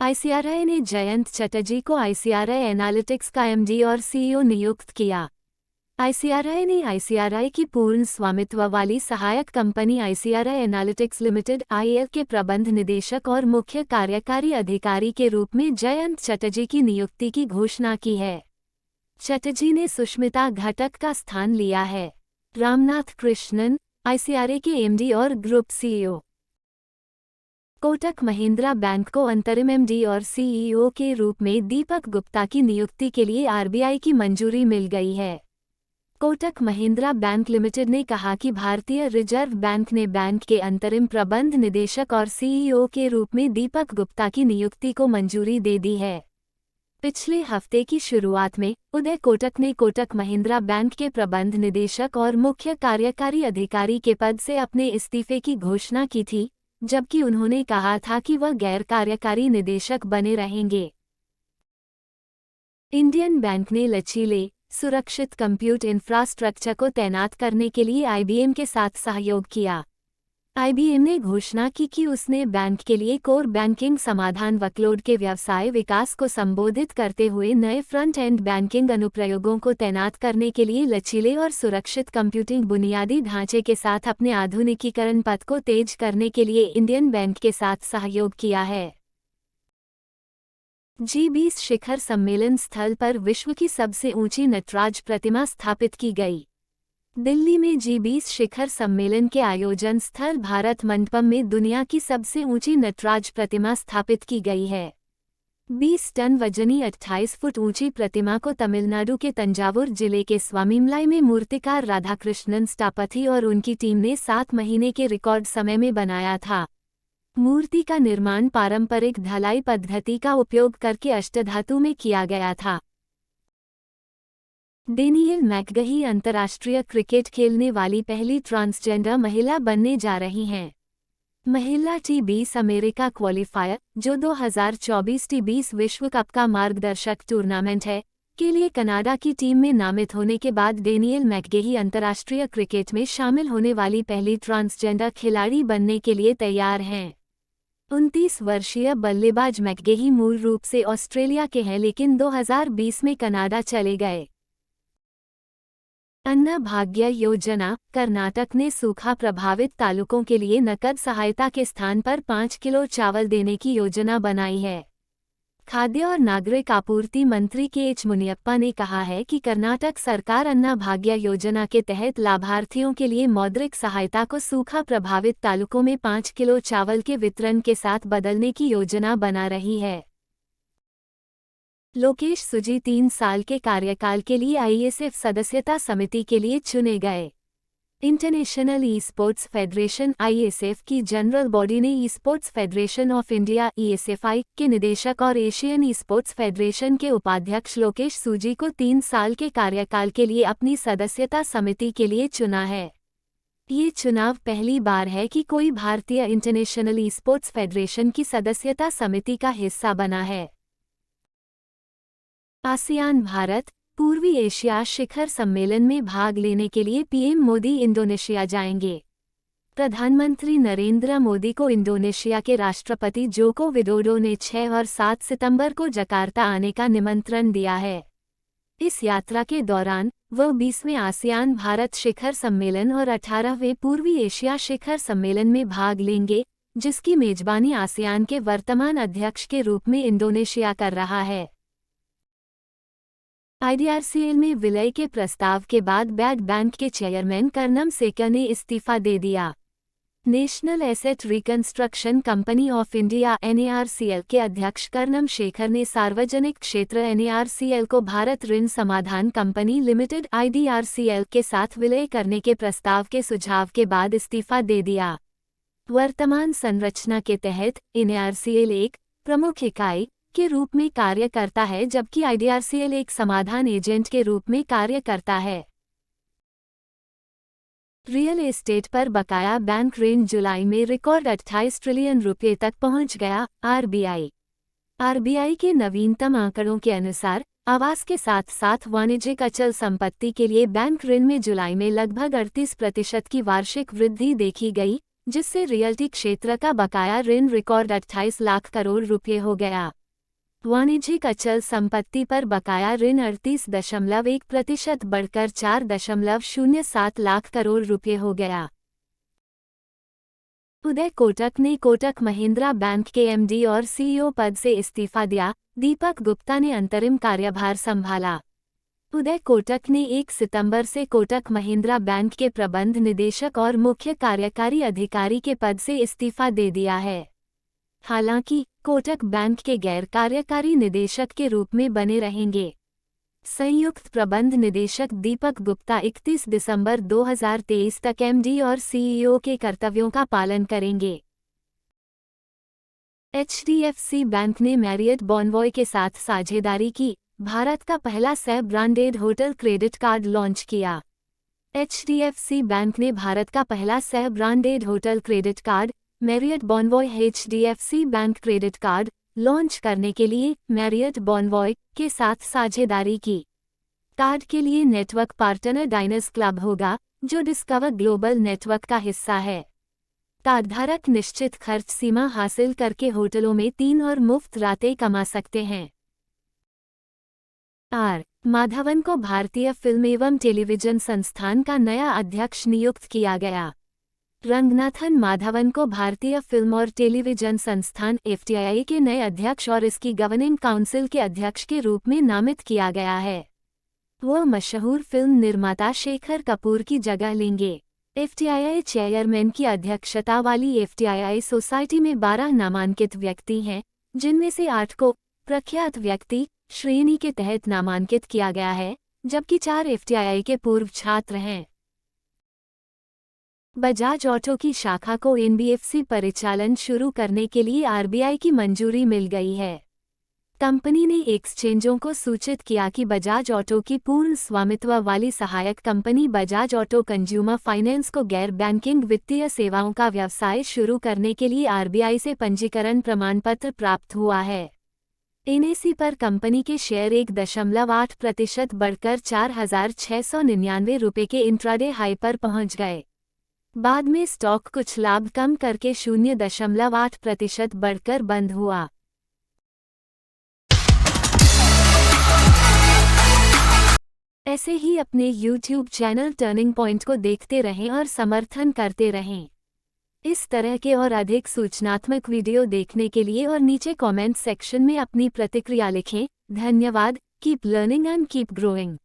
आईसीआरआई ने जयंत चटर्जी को आईसीआरआई एनालिटिक्स का एमडी और सीईओ नियुक्त किया। आईसीआरआई ने आईसीआरआई की पूर्ण स्वामित्व वाली सहायक कंपनी आईसीआरआई एनालिटिक्स लिमिटेड (आईएल) के प्रबंध निदेशक और मुख्य कार्यकारी अधिकारी के रूप में जयंत चटर्जी की नियुक्ति की घोषणा की है। चटर्जी ने सुष्मिता घटक का स्थान लिया है। रामनाथ कृष्णन, आईसीआरआई के एमडी और group CEO. Kotak Mahindra bank को अंतरिम एमडी और सीईओ के रूप में दीपक गुप्ता की नियुक्ति के लिए आरबीआई की मंजूरी मिल गई है। कोटक महिंद्रा बैंक लिमिटेड ने कहा कि भारतीय रिजर्व बैंक ने बैंक के अंतरिम प्रबंध निदेशक और सीईओ के रूप में दीपक गुप्ता की नियुक्ति को मंजूरी दे दी है। पिछले हफ्ते की शुरुआत में उदय कोटक ने कोटक महिंद्रा बैंक के प्रबंध निदेशक और मुख्य कार्यकारी अधिकारी के पद से अपने इस्तीफे की घोषणा की थी, जबकि उन्होंने कहा था कि वह गैर कार्यकारी निदेशक बने रहेंगे। इंडियन बैंक ने लचीले, सुरक्षित कंप्यूट इंफ्रास्ट्रक्चर को तैनात करने के लिए आईबीएम के साथ सहयोग किया। आईबीएम ने घोषणा की कि उसने बैंक के लिए कोर बैंकिंग समाधान वर्कलोड के व्यवसाय विकास को संबोधित करते हुए नए फ्रंट एंड बैंकिंग अनुप्रयोगों को तैनात करने के लिए लचीले और सुरक्षित कंप्यूटिंग बुनियादी ढांचे के साथ अपने आधुनिकीकरण पथ को तेज करने के लिए इंडियन बैंक के साथ सहयोग किया है। G20 शिखर सम्मेलन स्थल पर विश्व की सबसे ऊंची नटराज प्रतिमा स्थापित की गई। दिल्ली में G20 शिखर सम्मेलन के आयोजन स्थल भारत मंडपम में दुनिया की सबसे ऊंची नटराज प्रतिमा स्थापित की गई है। 20 टन वजनी 28 फुट ऊंची प्रतिमा को तमिलनाडु के तंजावुर जिले के स्वामीमलाई में मूर्तिकार राधाकृष्णन स्टापथी और उनकी टीम ने 7 महीने के रिकॉर्ड समय में बनाया था। मूर्ति का निर्माण पारंपरिक ढलाई पद्धति का उपयोग करके अष्टधातु में किया गया था। डेनियल मैकगही अंतर्राष्ट्रीय क्रिकेट खेलने वाली पहली ट्रांसजेंडर महिला बनने जा रही हैं। महिला टी20 अमेरिका क्वालिफायर, जो 2024 टी20 विश्व कप का मार्गदर्शक टूर्नामेंट है, के लिए कनाडा की टीम में नामित होने के बाद डेनियल मैकगही अंतर्राष्ट्रीय क्रिकेट में शामिल होने वाली पहली ट्रांसजेंडर खिलाड़ी बनने के लिए तैयार हैं। 29 वर्षीय बल्लेबाज मैकगही मूल रूप से ऑस्ट्रेलिया के हैं, लेकिन 2020 में कनाडा चले गए। अन्न भाग्य योजना, कर्नाटक ने सूखा प्रभावित तालुकों के लिए नकद सहायता के स्थान पर 5 किलो चावल देने की योजना बनाई है। खाद्य और नागरिक आपूर्ति मंत्री के.एच. मुनियप्पा ने कहा है कि कर्नाटक सरकार अन्न भाग्य योजना के तहत लाभार्थियों के लिए मौद्रिक सहायता को सूखा प्रभावित तालुकों में 5 किलो चावल के वितरण के साथ बदलने की योजना बना रही है। लोकेश सुजी 3 साल के कार्यकाल के लिए आईएसएफ सदस्यता समिति के लिए चुने गए। इंटरनेशनल ई-स्पोर्ट्स फेडरेशन (आईएसएफ) की जनरल बॉडी ने ई-स्पोर्ट्स फेडरेशन ऑफ इंडिया (ईएसएफआई) के निदेशक और एशियन ई-स्पोर्ट्स फेडरेशन के उपाध्यक्ष लोकेश सुजी को 3 साल के कार्यकाल के लिए अपनी सदस्यता समिति के लिए चुना है। ये चुनाव पहली बार है कि कोई भारतीय इंटरनेशनल ई-स्पोर्ट्स फेडरेशन की सदस्यता समिति का हिस्सा बना है। आसियान भारत पूर्वी एशिया शिखर सम्मेलन में भाग लेने के लिए पीएम मोदी इंडोनेशिया जाएंगे। प्रधानमंत्री नरेंद्र मोदी को इंडोनेशिया के राष्ट्रपति जोको विडोडो ने 6 और 7 सितंबर को जकार्ता आने का निमंत्रण दिया है। इस यात्रा के दौरान वह 20वें आसियान भारत शिखर सम्मेलन और 18वें पूर्वी एशिया शिखर सम्मेलन में भाग लेंगे, जिसकी मेजबानी आसियान के वर्तमान अध्यक्ष के रूप में इंडोनेशिया कर रहा है। आईडीआरसीएल में विलय के प्रस्ताव के बाद बैड बैंक के चेयरमैन कर्नम सेकर ने इस्तीफा दे दिया। National asset reconstruction company of India (NARCL) के अध्यक्ष कर्नम शेखर ने सार्वजनिक क्षेत्र एनएआरसीएल को भारत ऋण समाधान कंपनी लिमिटेड (आईडीआरसीएल) के साथ विलय करने के प्रस्ताव के सुझाव के बाद इस्तीफा दे दिया। वर्तमान संरचना के तहत एनएआरसीएल एक प्रमुख इकाई के रूप में कार्य करता है, जबकि आईडीआरसीएल एक समाधान एजेंट के रूप में कार्य करता है। रियल एस्टेट पर बकाया बैंक ऋण जुलाई में रिकॉर्ड 28 ट्रिलियन रुपये तक पहुंच गया। आरबीआई के नवीनतम आंकड़ों के अनुसार आवास के साथ साथ वाणिज्यिक अचल संपत्ति के लिए बैंक ऋण में जुलाई में लगभग 38% की वार्षिक वृद्धि देखी गई, जिससे रियल्टी क्षेत्र का बकाया ऋण रिकॉर्ड 28 लाख करोड़ रुपये हो गया। वाणिज्यिक अचल संपत्ति पर बकाया ऋण 38.1% बढ़कर 4.07 लाख करोड़ रुपये हो गया। उदय कोटक ने कोटक महिंद्रा बैंक के एमडी और सीईओ पद से इस्तीफा दिया। दीपक गुप्ता ने अंतरिम कार्यभार संभाला। उदय कोटक ने 1 सितंबर से कोटक महिंद्रा बैंक के प्रबंध निदेशक और मुख्य कार्यकारी अधिकारी के पद से इस्तीफा दे दिया है। हालांकि कोटक बैंक के गैर कार्यकारी निदेशक के रूप में बने रहेंगे। संयुक्त प्रबंध निदेशक दीपक गुप्ता 31 दिसंबर 2023 तक एमडी और सीईओ के कर्तव्यों का पालन करेंगे। एचडीएफसी बैंक ने मैरियट बॉनवॉय के साथ साझेदारी की। भारत का पहला सह branded hotel credit card launch किया। एचडीएफसी बैंक ने भारत का पहला सह branded hotel credit card Marriott Bonvoy HDFC bank credit card launch करने के लिए मैरियट बॉनवॉय के साथ साझेदारी की। कार्ड के लिए नेटवर्क पार्टनर डाइनर्स क्लब होगा, जो डिस्कवर ग्लोबल नेटवर्क का हिस्सा है। कार्डधारक निश्चित खर्च सीमा हासिल करके होटलों में 3 और मुफ्त रातें कमा सकते हैं। आर माधवन को भारतीय फिल्म एवं टेलीविजन संस्थान का नया अध्यक्ष नियुक्त किया गया। रंगनाथन माधवन को भारतीय फिल्म और टेलीविजन संस्थान एफटीआई के नए अध्यक्ष और इसकी गवर्निंग काउंसिल के अध्यक्ष के रूप में नामित किया गया है। वह मशहूर फिल्म निर्माता शेखर कपूर की जगह लेंगे। एफटीआई चेयरमैन की अध्यक्षता वाली एफटीआई सोसाइटी में 12 नामांकित व्यक्ति हैं, जिनमें से 8 को प्रख्यात व्यक्ति श्रेणी के तहत नामांकित किया गया है, जबकि 4 एफटीआई के पूर्व छात्र हैं। बजाज ऑटो की शाखा को एनबीएफसी परिचालन शुरू करने के लिए आरबीआई की मंजूरी मिल गई है। कंपनी ने एक्सचेंजों को सूचित किया कि बजाज ऑटो की पूर्ण स्वामित्व वाली सहायक company Bajaj auto consumer finance को गैर बैंकिंग वित्तीय सेवाओं का व्यवसाय शुरू करने के लिए आरबीआई से पंजीकरण प्रमाण पत्र प्राप्त हुआ है। एनएसी पर कंपनी के शेयर 1.8% बढ़कर 4,699 रुपये के इंट्राडे हाई पर पहुंच गए। बाद में स्टॉक कुछ लाभ कम करके 0.8% बढ़कर बंद हुआ। ऐसे ही अपने YouTube चैनल टर्निंग पॉइंट को देखते रहें और समर्थन करते रहें। इस तरह के और अधिक सूचनात्मक वीडियो देखने के लिए और नीचे कमेंट सेक्शन में अपनी प्रतिक्रिया लिखें। धन्यवाद। Keep learning and keep growing.